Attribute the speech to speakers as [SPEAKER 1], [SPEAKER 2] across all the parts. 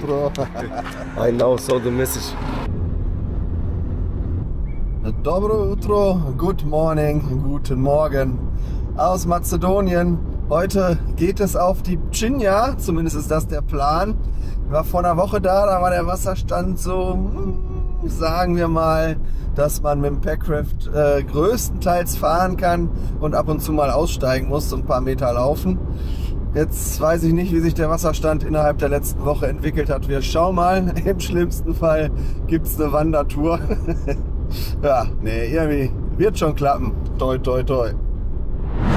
[SPEAKER 1] utro.
[SPEAKER 2] I now saw the message.
[SPEAKER 1] Dobro utro, good morning, guten Morgen aus Mazedonien. Heute geht es auf die Pčinja, zumindest ist das der Plan. Ich war vor einer Woche da war der Wasserstand so, sagen wir mal, dass man mit dem Packraft größtenteils fahren kann und ab und zu mal aussteigen muss, so ein paar Meter laufen. Jetzt weiß ich nicht, wie sich der Wasserstand innerhalb der letzten Woche entwickelt hat. Wir schauen mal. Im schlimmsten Fall gibt es eine Wandertour. Ja, nee, irgendwie wird schon klappen. Toi, toi, toi.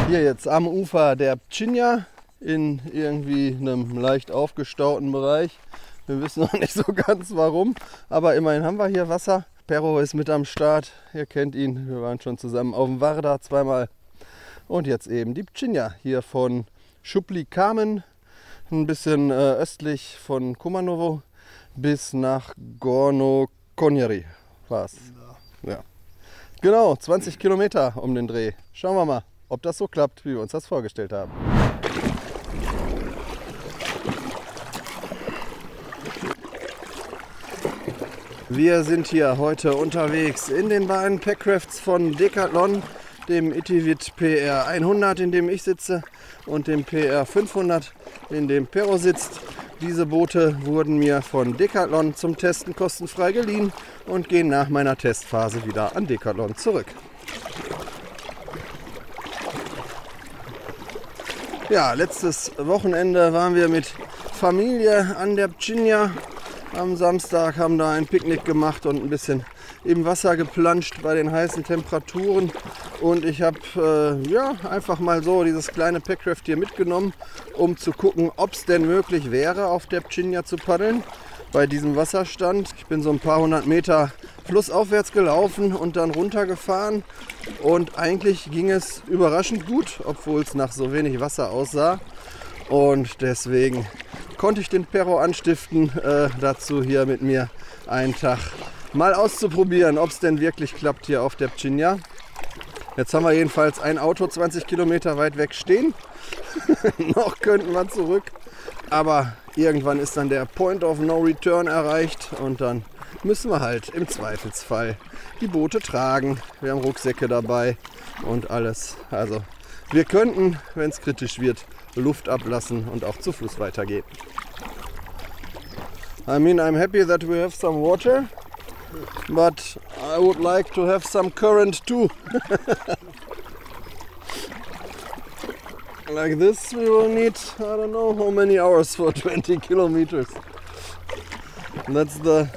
[SPEAKER 1] Hier jetzt am Ufer der Pčinja in irgendwie einem leicht aufgestauten Bereich. Wir wissen noch nicht so ganz warum, aber immerhin haben wir hier Wasser. Pero ist mit am Start. Ihr kennt ihn. Wir waren schon zusammen auf dem Varda zweimal. Und jetzt eben die Pčinja hier von Šuplji Kamen, ein bisschen östlich von Kumanovo bis nach Gornje Konjari war es. Ja. Genau, 20 Kilometer um den Dreh. Schauen wir mal, ob das so klappt, wie wir uns das vorgestellt haben. Wir sind hier heute unterwegs in den beiden Packrafts von Decathlon, dem Itivit PR 100, in dem ich sitze, und dem PR 500, in dem Pero sitzt. Diese Boote wurden mir von Decathlon zum Testen kostenfrei geliehen und gehen nach meiner Testphase wieder an Decathlon zurück. Ja, letztes Wochenende waren wir mit Familie an der Pčinja. Am Samstag haben da ein Picknick gemacht und ein bisschen im Wasser geplanscht bei den heißen Temperaturen. Und ich habe ja, einfach mal so dieses kleine Packraft hier mitgenommen, um zu gucken, ob es denn möglich wäre, auf der Pčinja zu paddeln bei diesem Wasserstand. Ich bin so ein paar hundert Meter flussaufwärts gelaufen und dann runtergefahren. Und eigentlich ging es überraschend gut, obwohl es nach so wenig Wasser aussah. Und deswegen konnte ich den Pero anstiften, dazu hier mit mir einen Tag mal auszuprobieren, ob es denn wirklich klappt hier auf der Pčinja. Jetzt haben wir jedenfalls ein Auto 20 Kilometer weit weg stehen. Noch könnten wir zurück, aber irgendwann ist dann der Point of No Return erreicht und dann müssen wir halt im Zweifelsfall die Boote tragen. Wir haben Rucksäcke dabei und alles. Also wir könnten, wenn es kritisch wird, Luft ablassen und auch zu Fuß weitergehen. I mean, I'm happy that we have some water, but I would like to have some current too. Like this we will need, I don't know how many hours for 20 kilometers. And that's the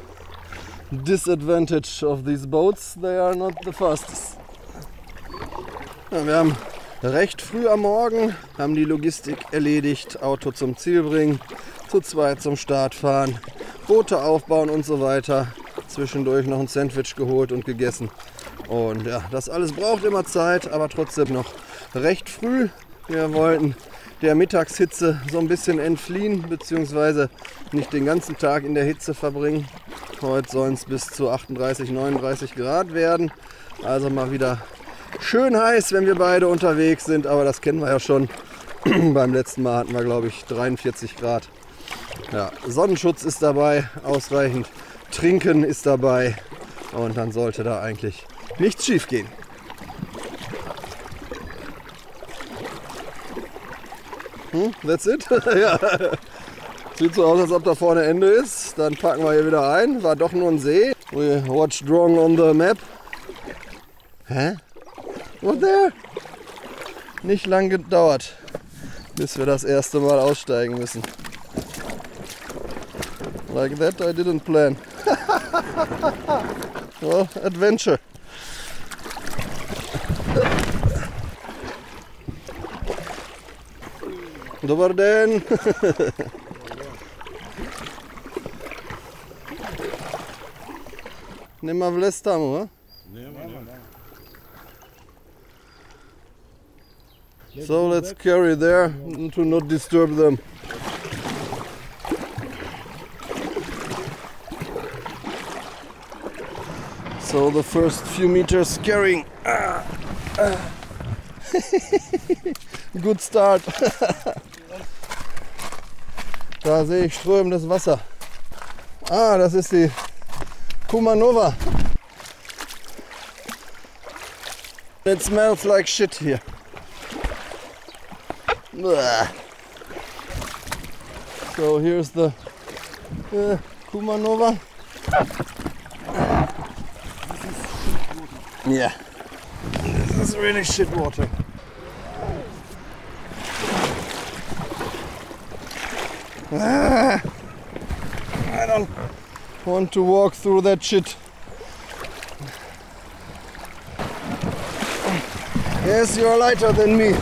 [SPEAKER 1] disadvantage of these boats, they are not the fastest. Ja, wir haben recht früh am Morgen, haben die Logistik erledigt, Auto zum Ziel bringen, zu zweit zum Start fahren, Boote aufbauen und so weiter. Zwischendurch noch ein Sandwich geholt und gegessen. Und ja, das alles braucht immer Zeit, aber trotzdem noch recht früh. Wir wollten der Mittagshitze so ein bisschen entfliehen, beziehungsweise nicht den ganzen Tag in der Hitze verbringen. Heute sollen es bis zu 38, 39 Grad werden. Also mal wieder schön heiß, wenn wir beide unterwegs sind, aber das kennen wir ja schon. Beim letzten Mal hatten wir, glaube ich, 43 Grad. Ja, Sonnenschutz ist dabei, ausreichend. Trinken ist dabei und dann sollte da eigentlich nichts schief gehen. That's it? Ja. Sieht so aus, als ob da vorne Ende ist. Dann packen wir hier wieder ein. War doch nur ein See. We watched wrong on the map. Hä? What there? Nicht lang gedauert, bis wir das erste Mal aussteigen müssen. Like that I didn't plan. Well, adventure. Dobar den. Nema vles tamo, a? So let's carry there to not disturb them. So the first few meters carrying. Good start. Da sehe ich strömendes Wasser. Ah, das ist die Kumanova. It smells like shit here. Blah. So here's the Kumanova. Yeah, this is really shit water. I don't want to walk through that shit. Yes, you're lighter than me.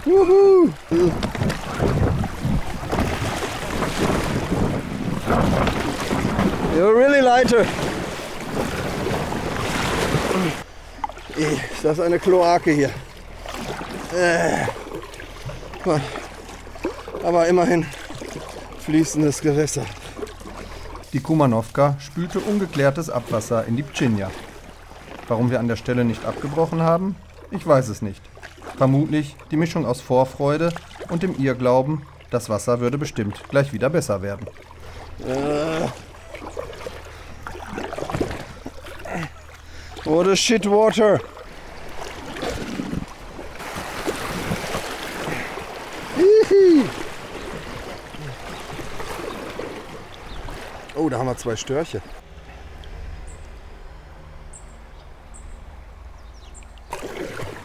[SPEAKER 1] Woohoo! You're really lighter. Ist das eine Kloake hier? Aber immerhin fließendes Gewässer.
[SPEAKER 3] Die Kumanovka spülte ungeklärtes Abwasser in die Pchinja. Warum wir an der Stelle nicht abgebrochen haben? Ich weiß es nicht. Vermutlich die Mischung aus Vorfreude und dem Irrglauben, das Wasser würde bestimmt gleich wieder besser werden.
[SPEAKER 1] What a shit water! Oh, da haben wir 2 Störche.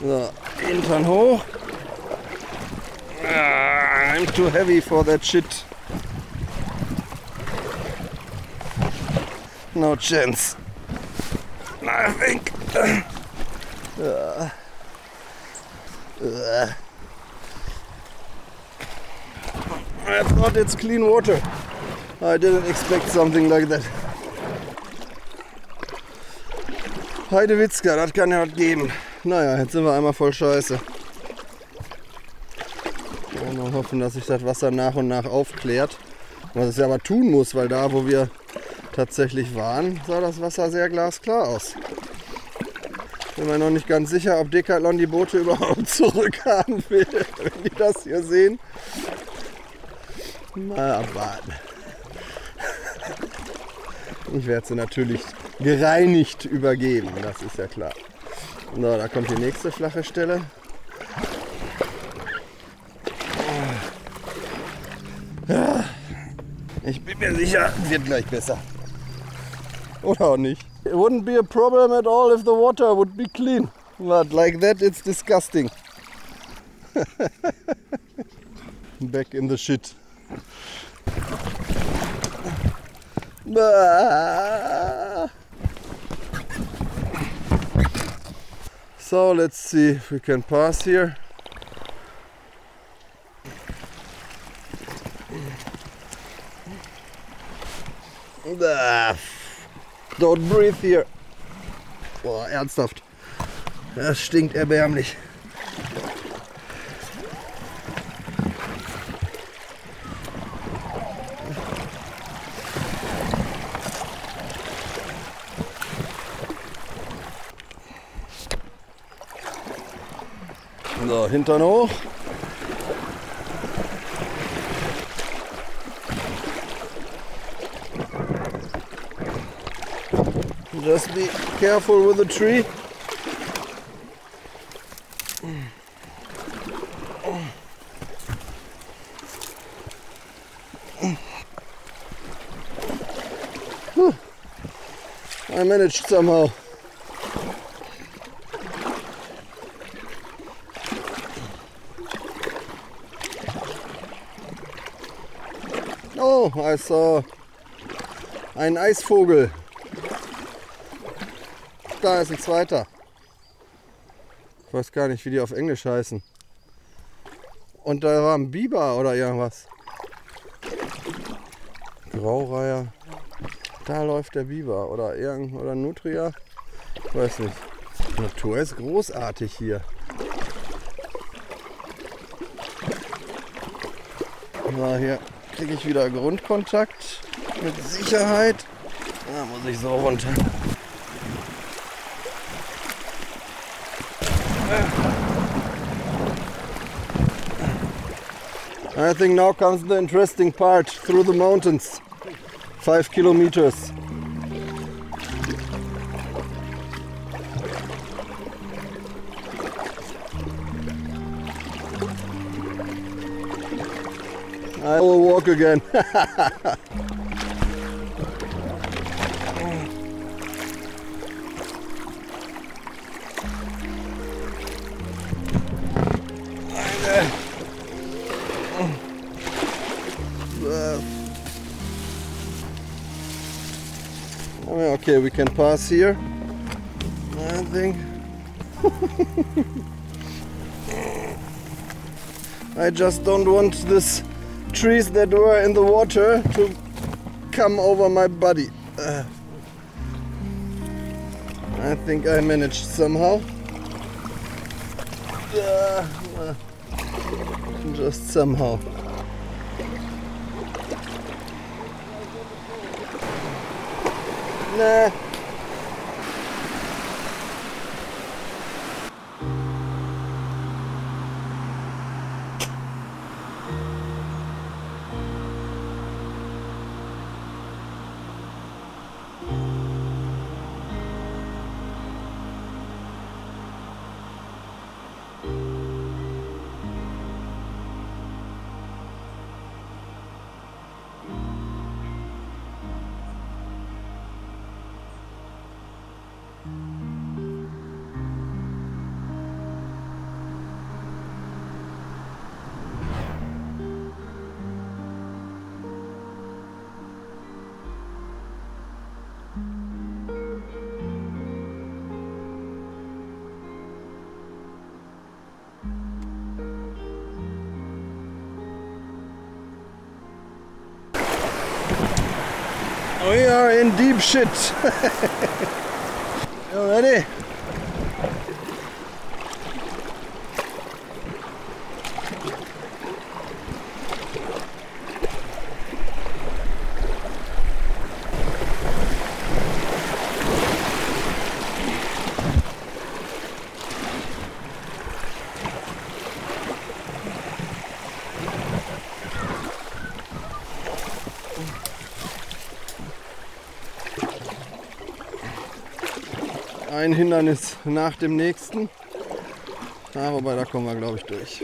[SPEAKER 1] So, Hintern hoch. I'm too heavy for that shit. No chance. I think. I thought it's clean water. I didn't expect something like that. Heidewitzka, das kann ja was geben. Naja, jetzt sind wir einmal voll Scheiße. Mal hoffen, dass sich das Wasser nach und nach aufklärt. Was es ja aber tun muss, weil da, wo wir tatsächlich waren, sah das Wasser sehr glasklar aus. Bin mir noch nicht ganz sicher, ob Decathlon die Boote überhaupt zurückhaben will, wenn die das hier sehen. Mal abwarten. Ich werde sie natürlich gereinigt übergeben, das ist ja klar. So, da kommt die nächste flache Stelle. Ja, ich bin mir sicher, wird gleich besser. Oder auch nicht. It wouldn't be a problem at all if the water would be clean. But like that it's disgusting. Back in the shit. So let's see if we can pass here. Don't breathe here. Boah, ernsthaft. Das stinkt erbärmlich. So, Hintern hoch. Just be careful with the tree. I managed somehow. Oh, I saw einen Eisvogel. Da ist ein zweiter. Ich weiß gar nicht, wie die auf Englisch heißen. Und da war ein Biber oder irgendwas. Graureiher. Da läuft der Biber oder Nutria. Ich weiß nicht. Die Natur ist großartig hier. Na, hier kriege ich wieder Grundkontakt. Mit Sicherheit. Da muss ich so runter. I think now comes the interesting part through the mountains. 5 kilometers. I will walk again. Okay, we can pass here, I think. I just don't want these trees that were in the water to come over my body. I think I managed somehow. Just somehow. Nah. We are in deep shit. You ready? Ein Hindernis nach dem nächsten, wobei da kommen wir, glaube ich, durch.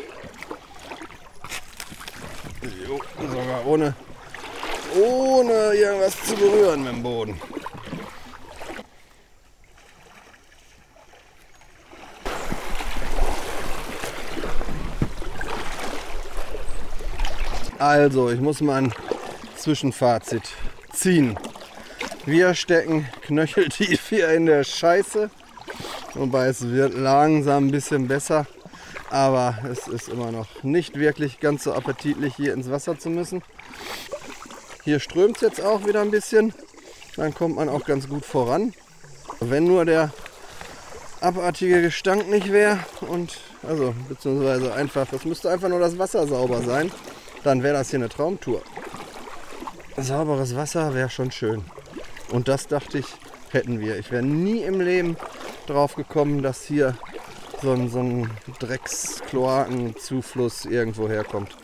[SPEAKER 1] Jo, sogar ohne irgendwas zu berühren mit dem Boden. Also, ich muss mal ein Zwischenfazit ziehen. Wir stecken knöcheltief hier in der Scheiße, wobei es wird langsam ein bisschen besser, aber es ist immer noch nicht wirklich ganz so appetitlich, hier ins Wasser zu müssen. Hier strömt es jetzt auch wieder ein bisschen, dann kommt man auch ganz gut voran. Wenn nur der abartige Gestank nicht wäre beziehungsweise einfach, es müsste einfach nur das Wasser sauber sein, dann wäre das hier eine Traumtour. Sauberes Wasser wäre schon schön. Und das, dachte ich, hätten wir. Ich wäre nie im Leben drauf gekommen, dass hier so ein Dreckskloakenzufluss irgendwo herkommt.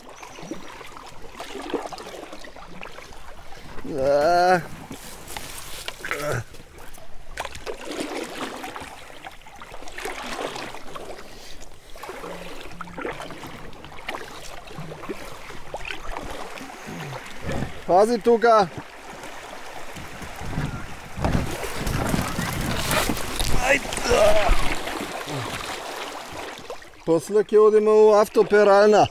[SPEAKER 1] Vorsicht, Tuka! После ќе одиме у автоперална.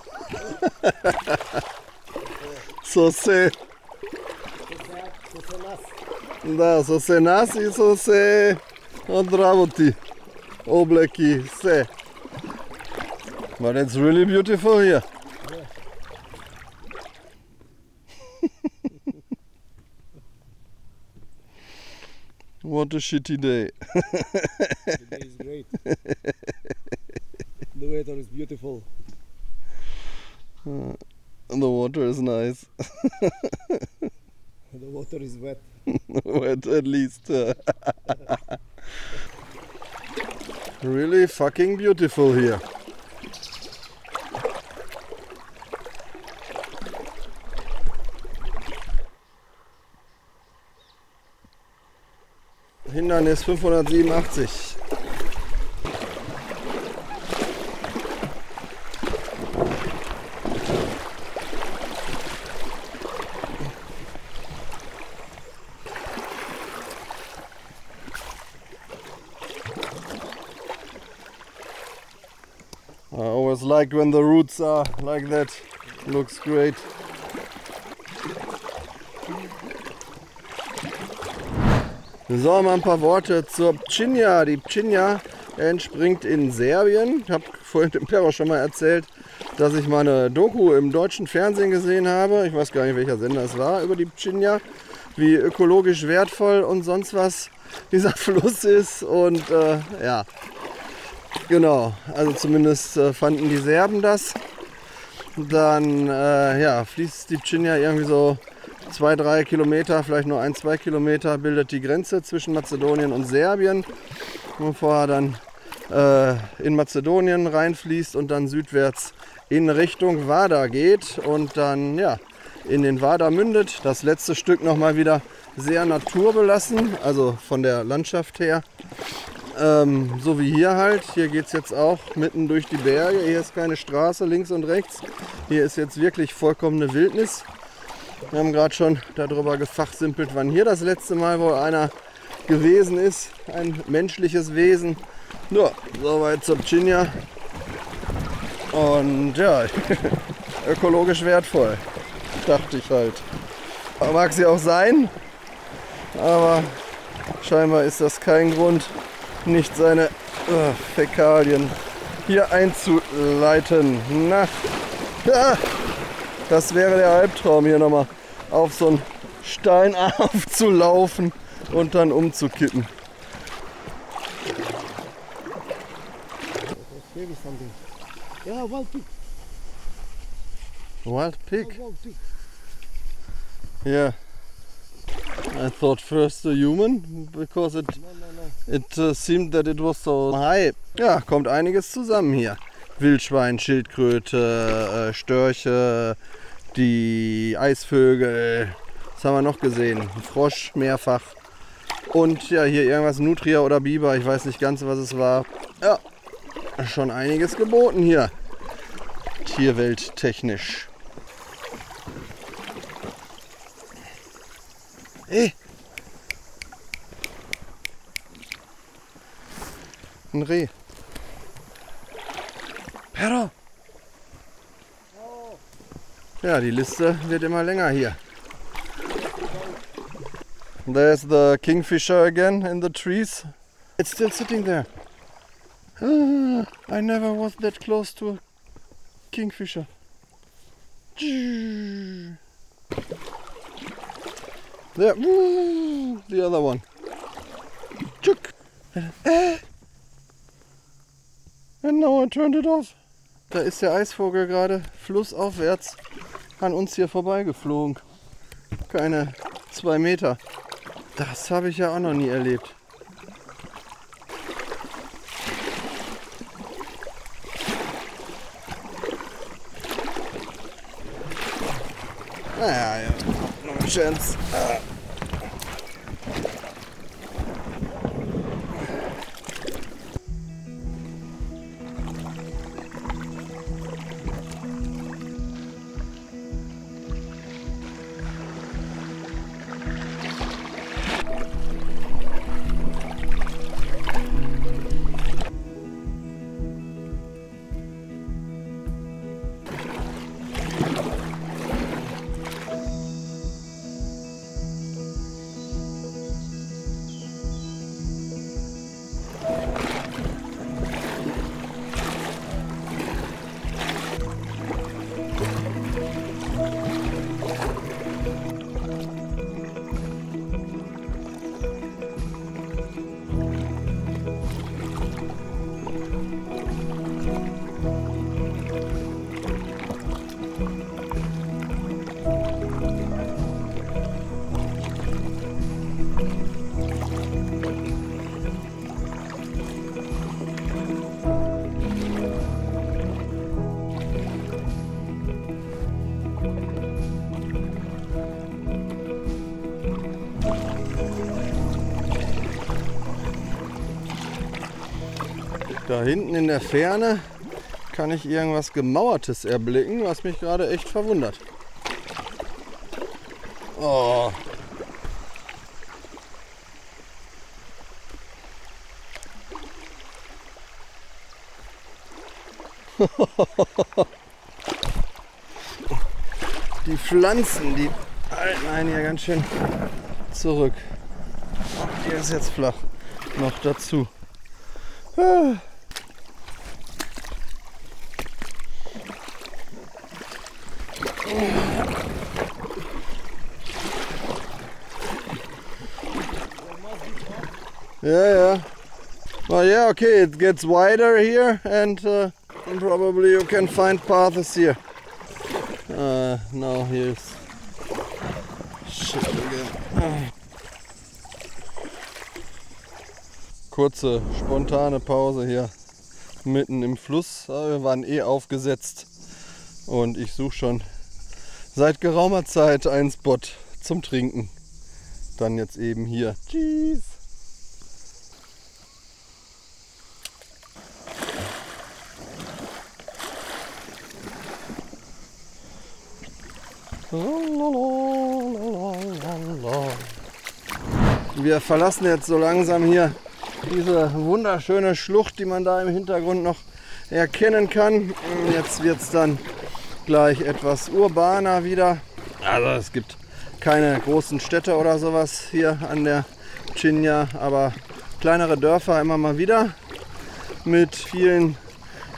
[SPEAKER 1] Со се нас и со се од работи, облеки, се. But it's really beautiful here. What a shitty day.
[SPEAKER 2] The day is great. The weather is beautiful.
[SPEAKER 1] And the water is nice.
[SPEAKER 2] The water is wet.
[SPEAKER 1] Wet at least. Really fucking beautiful here. Hindernis 587. I always like when the roots are like that. Looks great. So, mal ein paar Worte zur Pčinja. Die Pčinja entspringt in Serbien. Ich habe vorhin dem Pero schon mal erzählt, dass ich mal eine Doku im deutschen Fernsehen gesehen habe. Ich weiß gar nicht, welcher Sender es war, über die Pčinja. Wie ökologisch wertvoll und sonst was dieser Fluss ist. Und ja, genau. Also zumindest fanden die Serben das. Dann ja, fließt die Pčinja irgendwie so 2-3 Kilometer, vielleicht nur 1-2 Kilometer, bildet die Grenze zwischen Mazedonien und Serbien, bevor er dann in Mazedonien reinfließt und dann südwärts in Richtung Vardar geht und dann ja, in den Vardar mündet. Das letzte Stück nochmal wieder sehr naturbelassen, also von der Landschaft her. So wie hier halt. Hier geht es jetzt auch mitten durch die Berge. Hier ist keine Straße links und rechts. Hier ist jetzt wirklich vollkommene Wildnis. Wir haben gerade schon darüber gefachsimpelt, wann hier das letzte Mal wohl einer gewesen ist. Ein menschliches Wesen. Ja, soweit zur Pčinja. Und ja, ökologisch wertvoll. Dachte ich halt. Mag sie auch sein. Aber scheinbar ist das kein Grund, nicht seine Fäkalien hier einzuleiten. Na, ja, das wäre der Albtraum, hier nochmal auf so einen Stein aufzulaufen und dann umzukippen.
[SPEAKER 2] Maybe something. Yeah, wild pig.
[SPEAKER 1] Wild pig?
[SPEAKER 2] Wild pig.
[SPEAKER 1] Yeah. I thought first a human, because it seemed that it was so high. Ja, kommt einiges zusammen hier. Wildschwein, Schildkröte, Störche, die Eisvögel. Was haben wir noch gesehen? Frosch mehrfach. Und ja, hier irgendwas Nutria oder Biber. Ich weiß nicht ganz, was es war. Ja, schon einiges geboten hier. Tierwelttechnisch. Hey. Ein Reh. Pero. Ja, die Liste wird immer länger hier. There's the kingfisher again in the trees. It's still sitting there. I never was that close to a kingfisher. There, the other one. Chuk. And now I turned it off. Da ist der Eisvogel gerade flussaufwärts an uns hier vorbeigeflogen. Keine 2 Meter. Das habe ich ja auch noch nie erlebt. Naja, ja. No chance. Da hinten in der Ferne kann ich irgendwas Gemauertes erblicken, was mich gerade echt verwundert. Oh. Die Pflanzen, die halten einen hier ganz schön zurück. Oh, hier ist jetzt flach. Noch dazu. Yeah. Well, yeah, okay, it gets wider here and probably you can find paths here. No, here's shit again. Kurze, spontane Pause hier mitten im Fluss. Wir waren eh aufgesetzt und ich suche schon seit geraumer Zeit einen Spot zum Trinken. Dann jetzt eben hier. Tschüss! Wir verlassen jetzt so langsam hier diese wunderschöne Schlucht, die man da im Hintergrund noch erkennen kann. Jetzt wird es dann gleich etwas urbaner wieder. Also es gibt keine großen Städte oder sowas hier an der Chinja, aber kleinere Dörfer immer mal wieder mit vielen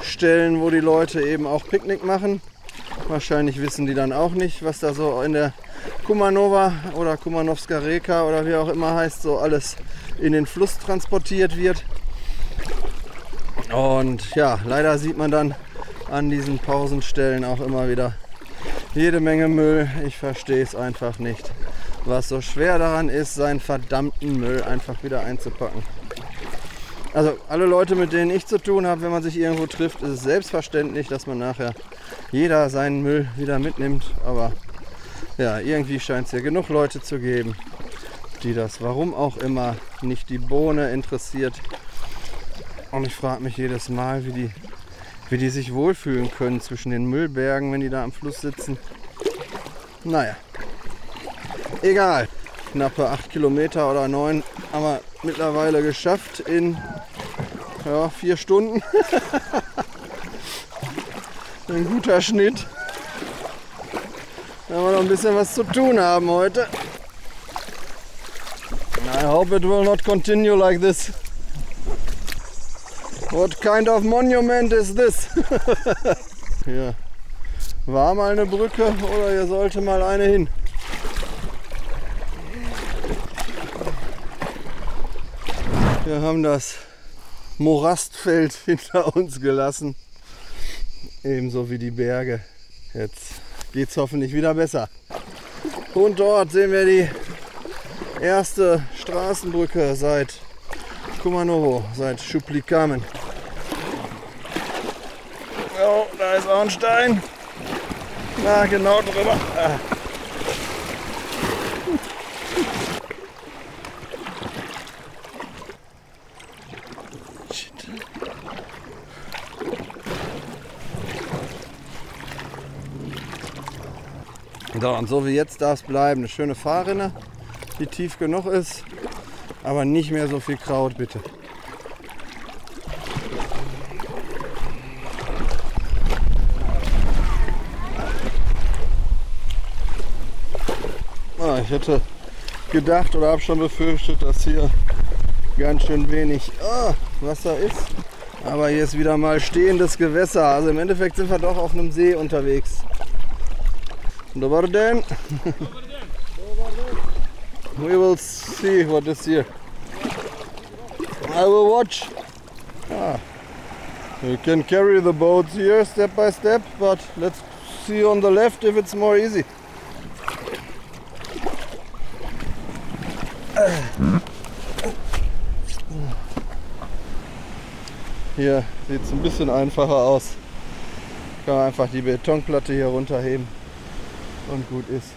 [SPEAKER 1] Stellen, wo die Leute eben auch Picknick machen. Wahrscheinlich wissen die dann auch nicht, was da so in der Kumanova oder Kumanovska Reka oder wie auch immer heißt, so alles in den Fluss transportiert wird. Und ja, leider sieht man dann an diesen Pausenstellen auch immer wieder jede Menge Müll. Ich verstehe es einfach nicht, was so schwer daran ist, seinen verdammten Müll einfach wieder einzupacken. Also alle Leute, mit denen ich zu tun habe, wenn man sich irgendwo trifft, ist es selbstverständlich, dass man nachher jeder seinen Müll wieder mitnimmt. Aber ja, irgendwie scheint es hier genug Leute zu geben, die das, warum auch immer, nicht die Bohne interessiert. Und ich frage mich jedes Mal, wie die sich wohlfühlen können zwischen den Müllbergen, wenn die da am Fluss sitzen. Naja, egal. Knappe 8 Kilometer oder 9 haben wir mittlerweile geschafft in 4 Stunden. Ein guter Schnitt. Da wir noch ein bisschen was zu tun haben heute. I hope it will not continue like this. What kind of monument is this? Hier war mal eine Brücke oder hier sollte mal eine hin. Wir haben das Morastfeld hinter uns gelassen. Ebenso wie die Berge. Jetzt geht es hoffentlich wieder besser. Und dort sehen wir die erste Straßenbrücke seit Kumanovo, seit Šuplji-Kamen. Oh, da ist auch ein Stein. Na, genau drüber. So, und so wie jetzt darf es bleiben. Eine schöne Fahrrinne, die tief genug ist, aber nicht mehr so viel Kraut, bitte. Ich hätte gedacht oder habe schon befürchtet, dass hier ganz schön wenig Wasser ist. Aber hier ist wieder mal stehendes Gewässer. Also im Endeffekt sind wir doch auf einem See unterwegs. Dobar den. We will see what is here. I will watch. You can carry the boats here step by step, but let's see on the left if it's more easy. Hier sieht es ein bisschen einfacher aus. Kann man einfach die Betonplatte hier runterheben und gut ist.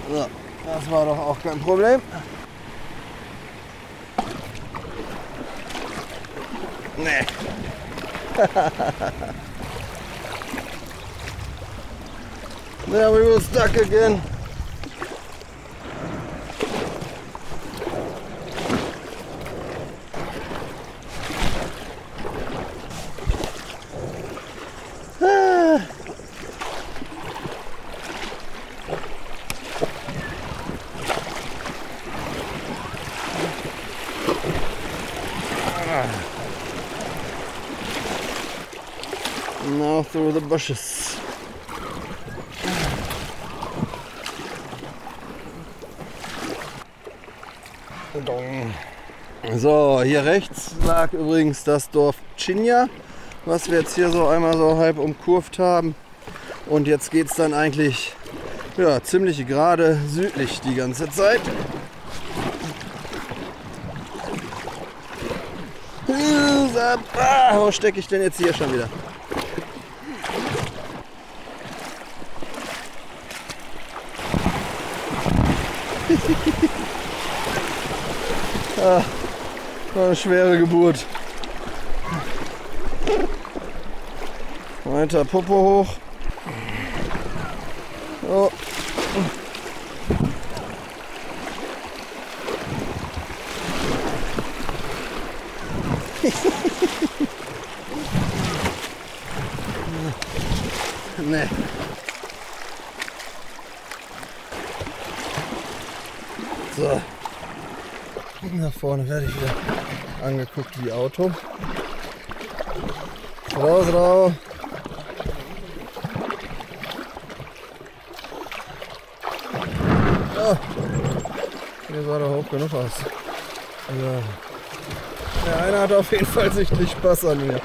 [SPEAKER 1] So, das war doch auch kein Problem. Nee. There we were stuck again. Now through the bushes. So, hier rechts lag übrigens das Dorf Chinja, was wir jetzt hier so einmal so halb umkurvt haben. Und jetzt geht es dann eigentlich ja, ziemlich gerade südlich die ganze Zeit. Wo stecke ich denn jetzt hier schon wieder? War eine schwere Geburt. Weiter Popo hoch. Oh. Nee. So. Da vorne werde ich wieder angeguckt wie Auto. Raus, raus. Oh. Hier sah er hoch genug aus. Also, der eine hat auf jeden Fall sichtlich Spaß an mir.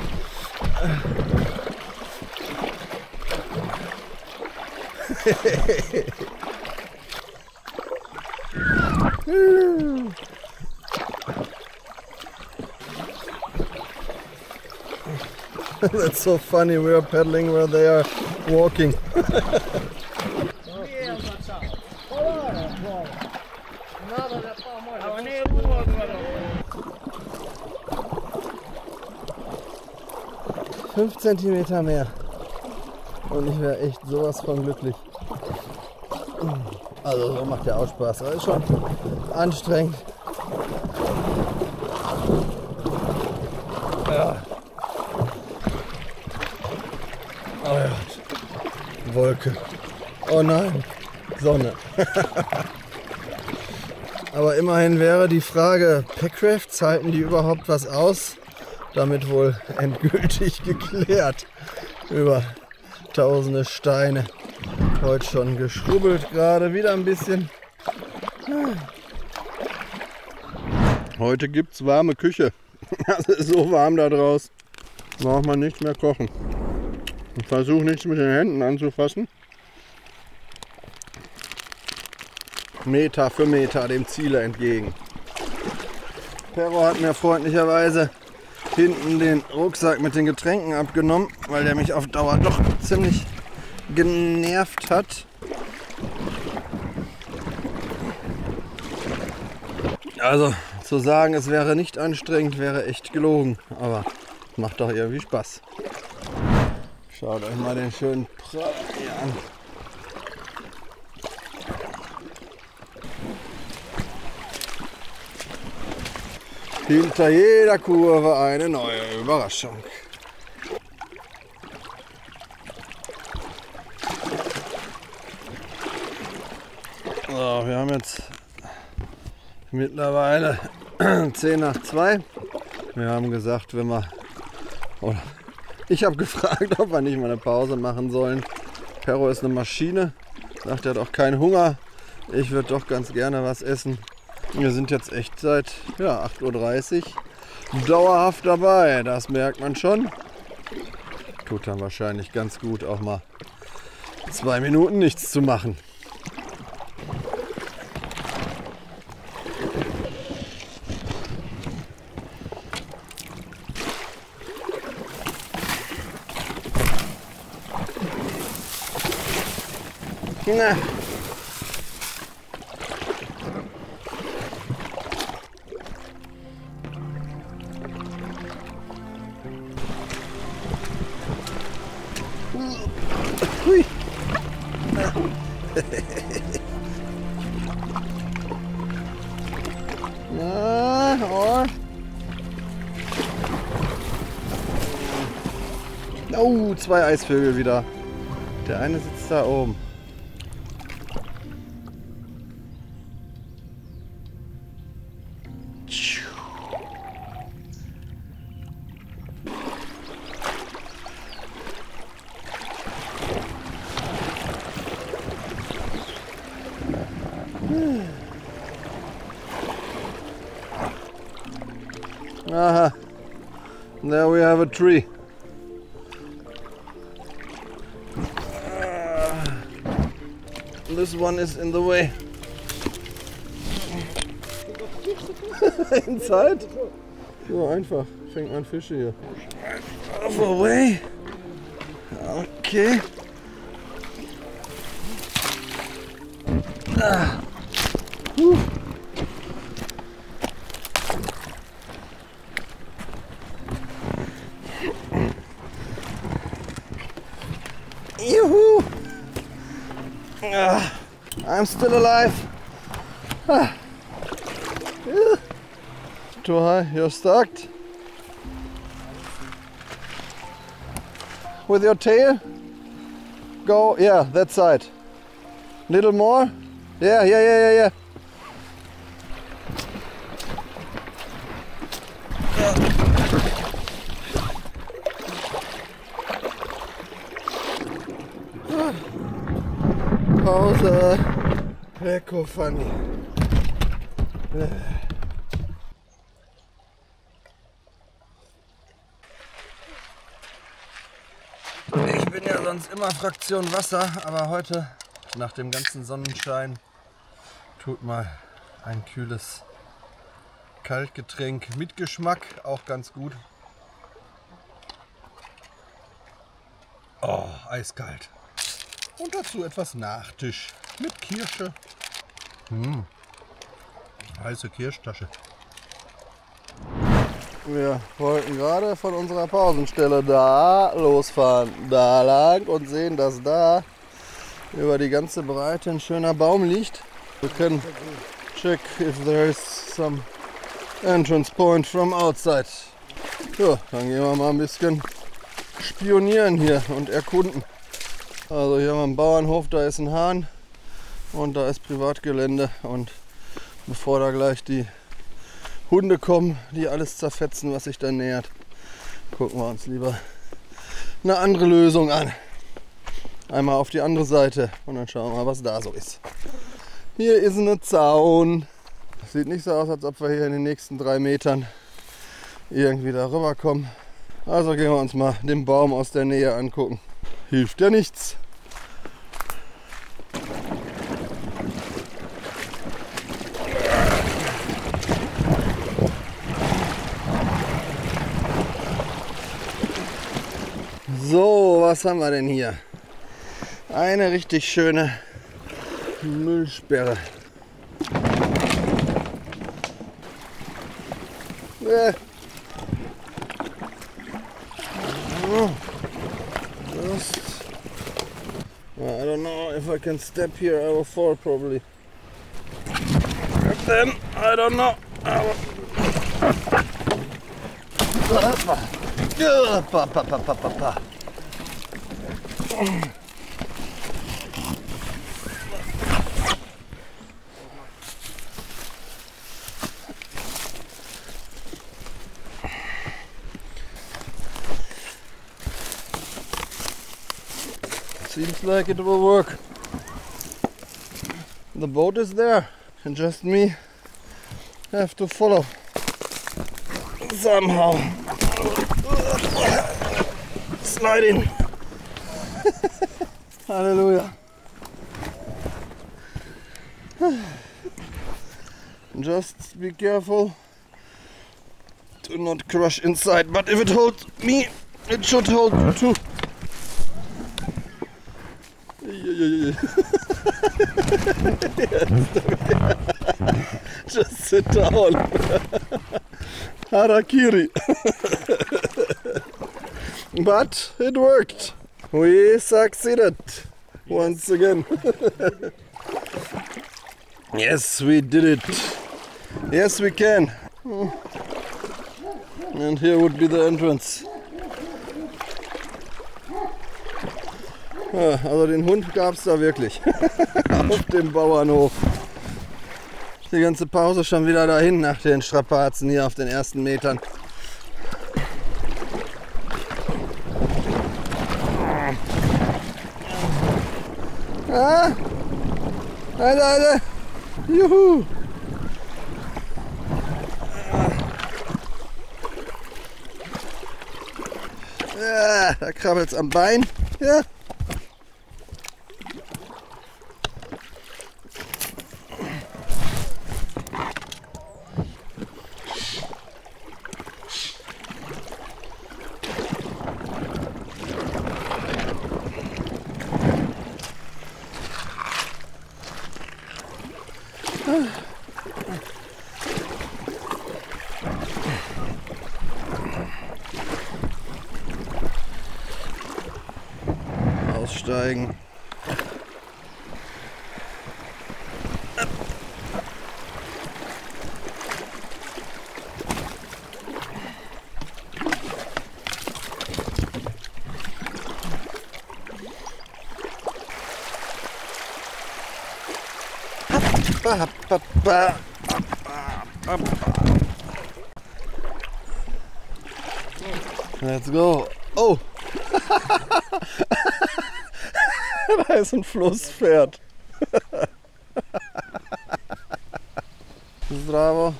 [SPEAKER 1] That's so funny, we are pedaling where they are walking. Fünf Zentimeter mehr. Und ich wäre echt sowas von glücklich. Also so macht der auch Spaß. Das ist schon anstrengend. Ja. Oh ja. Wolke. Oh nein. Sonne. Aber immerhin wäre die Frage, Packrafts, halten die überhaupt was aus? Damit wohl endgültig geklärt. Über tausende Steine. Heute schon geschrubbelt, gerade wieder ein bisschen. Heute gibt es warme Küche. Es ist so warm da draußen. Braucht man nichts mehr kochen. Ich versuche nichts mit den Händen anzufassen. Meter für Meter dem Ziele entgegen. Perro hat mir freundlicherweise hinten den Rucksack mit den Getränken abgenommen, weil der mich auf Dauer doch ziemlich genervt hat. Also zu sagen, es wäre nicht anstrengend, wäre echt gelogen, aber macht doch irgendwie Spaß. Schaut euch mal den schönen Prahl hier an. Hinter jeder Kurve eine neue Überraschung. So, wir haben jetzt mittlerweile 10 nach 2. Wir haben gesagt, wenn wir... Oder ich habe gefragt, ob wir nicht mal eine Pause machen sollen. Perro ist eine Maschine, sagt, er hat auch keinen Hunger. Ich würde doch ganz gerne was essen. Wir sind jetzt echt seit 8:30 Uhr dauerhaft dabei, das merkt man schon. Tut dann wahrscheinlich ganz gut, auch mal 2 Minuten nichts zu machen. Na. Hui. Ja, oh. Oh, 2 Eisvögel wieder. Der eine sitzt da oben. Aha, there we have a tree. This one is in the way. Inside? So einfach, fängt man Fische hier. Off away. Okay. Yoo-hoo! I'm still alive. Too high, you're stuck. With your tail? Go, yeah, that side. Little more? Yeah. Pause. Ecco funny. Ich bin ja sonst immer Fraktion Wasser, aber heute nach dem ganzen Sonnenschein tut mal ein kühles Kaltgetränk mit Geschmack auch ganz gut. Oh, eiskalt. Und dazu etwas Nachtisch mit Kirsche. Heiße Kirschtasche. Wir wollten gerade von unserer Pausenstelle da losfahren, da lang und sehen, dass da über die ganze Breite ein schöner Baum liegt. Wir können check if there is some entrance point from outside. So, dann gehen wir mal ein bisschen spionieren hier und erkunden. Also hier haben wir einen Bauernhof, da ist ein Hahn und da ist Privatgelände, und bevor da gleich die Hunde kommen, die alles zerfetzen, was sich da nähert, gucken wir uns lieber eine andere Lösung an. Einmal auf die andere Seite und dann schauen wir mal, was da so ist. Hier ist ein Zaun. Sieht nicht so aus, als ob wir hier in den nächsten 3 Metern irgendwie da rüber kommen. Also gehen wir uns mal den Baum aus der Nähe angucken. Hilft ja nichts. So, was haben wir denn hier? Eine richtig schöne Müllsperre. I don't know if I can step here. I will fall probably. Then I don't know. Seems like it will work. The boat is there, and just me have to follow somehow. Sliding. Hallelujah. Just be careful to not crush inside, but if it holds me, it should hold you too. Just sit down. Harakiri. But it worked. We succeeded once again. Yes, we did it. Yes, we can. And here would be the entrance. Ja, also den Hund gab es da wirklich. Auf dem Bauernhof. Die ganze Pause schon wieder dahin nach den Strapazen hier auf den ersten Metern. Ah, Alter. Juhu. Ja, da krabbelt's am Bein. Ja. Aussteigen. Let's go. Oh! Da ist ein Flusspferd. Zdravo.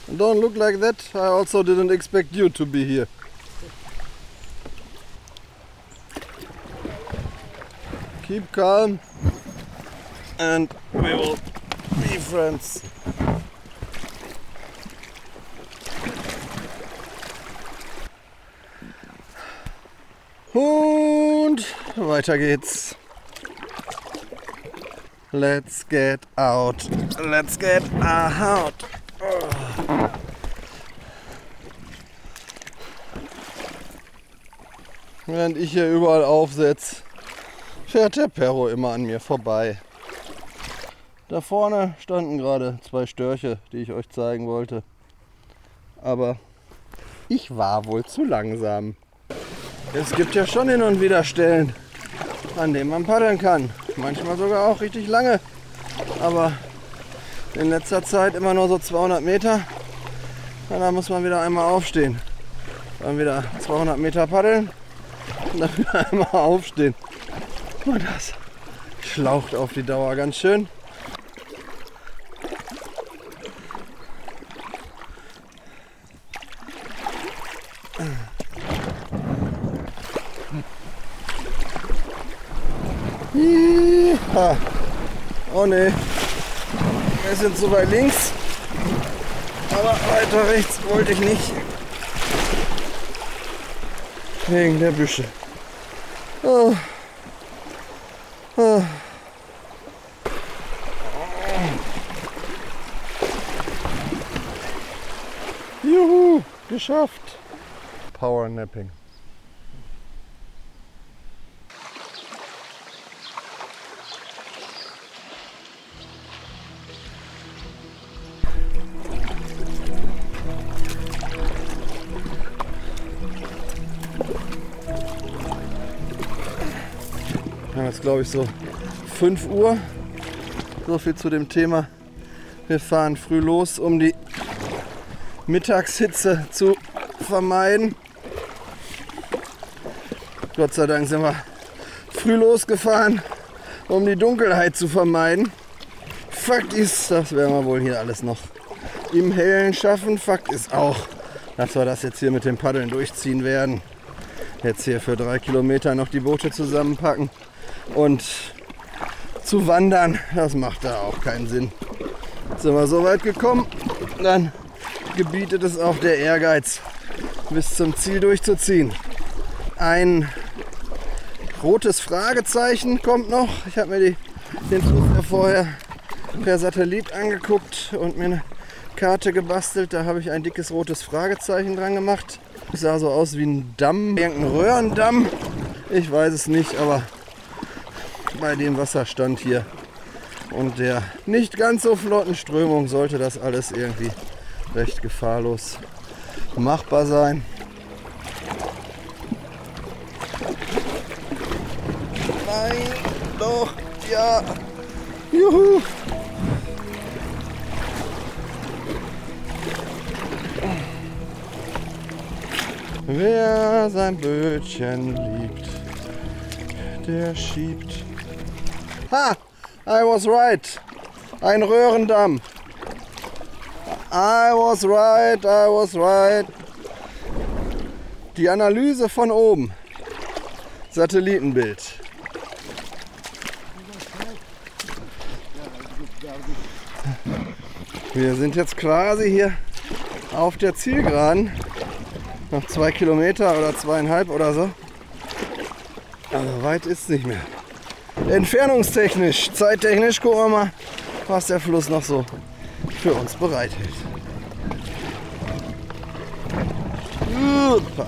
[SPEAKER 1] Don't look like that. I also didn't expect you to be here. Keep calm and we will be friends. Und weiter geht's. Let's get out. Let's get out. Oh. Während ich hier überall aufsetze, fährt der Perro immer an mir vorbei. Da vorne standen gerade 2 Störche, die ich euch zeigen wollte. Aber ich war wohl zu langsam. Es gibt ja schon hin und wieder Stellen, an denen man paddeln kann. Manchmal sogar auch richtig lange. Aber in letzter Zeit immer nur so 200 Meter. Und dann muss man wieder einmal aufstehen. Dann wieder 200 Meter paddeln und dann wieder einmal aufstehen. Und das schlaucht auf die Dauer ganz schön. Ah. Oh ne, wir sind so weit links, aber weiter rechts wollte ich nicht, wegen der Büsche. Oh. Oh. Juhu, geschafft. Power Napping. Jetzt glaube ich so 5 Uhr. So viel zu dem Thema. Wir fahren früh los, um die Mittagshitze zu vermeiden. Gott sei Dank sind wir früh losgefahren, um die Dunkelheit zu vermeiden. Fakt ist, das werden wir wohl hier alles noch im Hellen schaffen. Fakt ist auch, dass wir das jetzt hier mit dem Paddeln durchziehen werden. Jetzt hier für 3 Kilometer noch die Boote zusammenpacken. Und zu wandern, das macht da auch keinen Sinn. Jetzt sind wir so weit gekommen, dann gebietet es auch der Ehrgeiz, bis zum Ziel durchzuziehen. Ein rotes Fragezeichen kommt noch. Ich habe mir den Fluss ja vorher per Satellit angeguckt und mir eine Karte gebastelt. Da habe ich ein dickes rotes Fragezeichen dran gemacht. Es sah so aus wie ein Damm, irgendein Röhrendamm. Ich weiß es nicht, aber bei dem Wasserstand hier und der nicht ganz so flotten Strömung sollte das alles irgendwie recht gefahrlos machbar sein. Nein, doch, ja, juhu. Wer sein Bötchen liebt, der schiebt. Ha! I was right. Ein Röhrendamm. I was right. Die Analyse von oben. Satellitenbild. Wir sind jetzt quasi hier auf der Zielgeraden. Noch 2 Kilometer oder 2,5 oder so. Also weit ist es nicht mehr. Entfernungstechnisch, zeittechnisch gucken wir mal, was der Fluss noch so für uns bereithält. Super.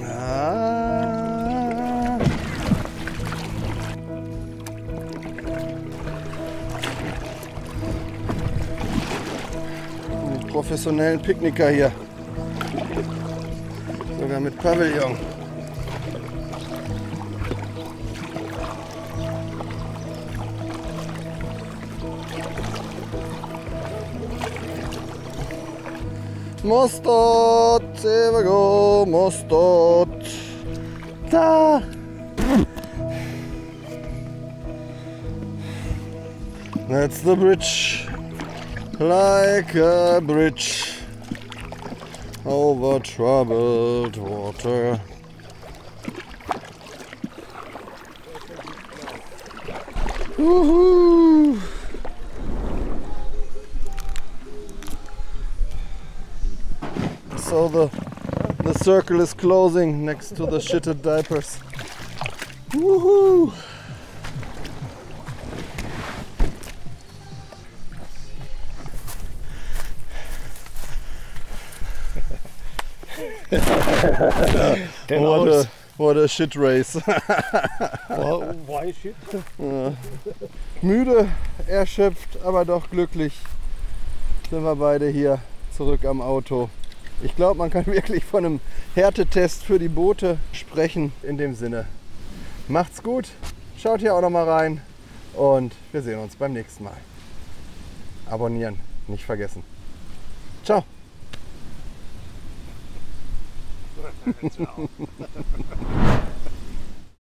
[SPEAKER 1] Ja. Die professionellen Picknicker hier. Sogar mit Pavillon. Mostot, here we go, Mostot. Da. That's the bridge, like a bridge over troubled water. Woohoo! So the circle is closing next to the shitted diapers. Woohoo! What a shit race.
[SPEAKER 2] Well, why shit?
[SPEAKER 1] Müde, erschöpft, aber doch glücklich sind wir beide hier zurück am Auto. Ich glaube, man kann wirklich von einem Härtetest für die Boote sprechen. In dem Sinne, macht's gut, schaut hier auch noch mal rein und wir sehen uns beim nächsten Mal. Abonnieren, nicht vergessen. Ciao.
[SPEAKER 2] Ciao.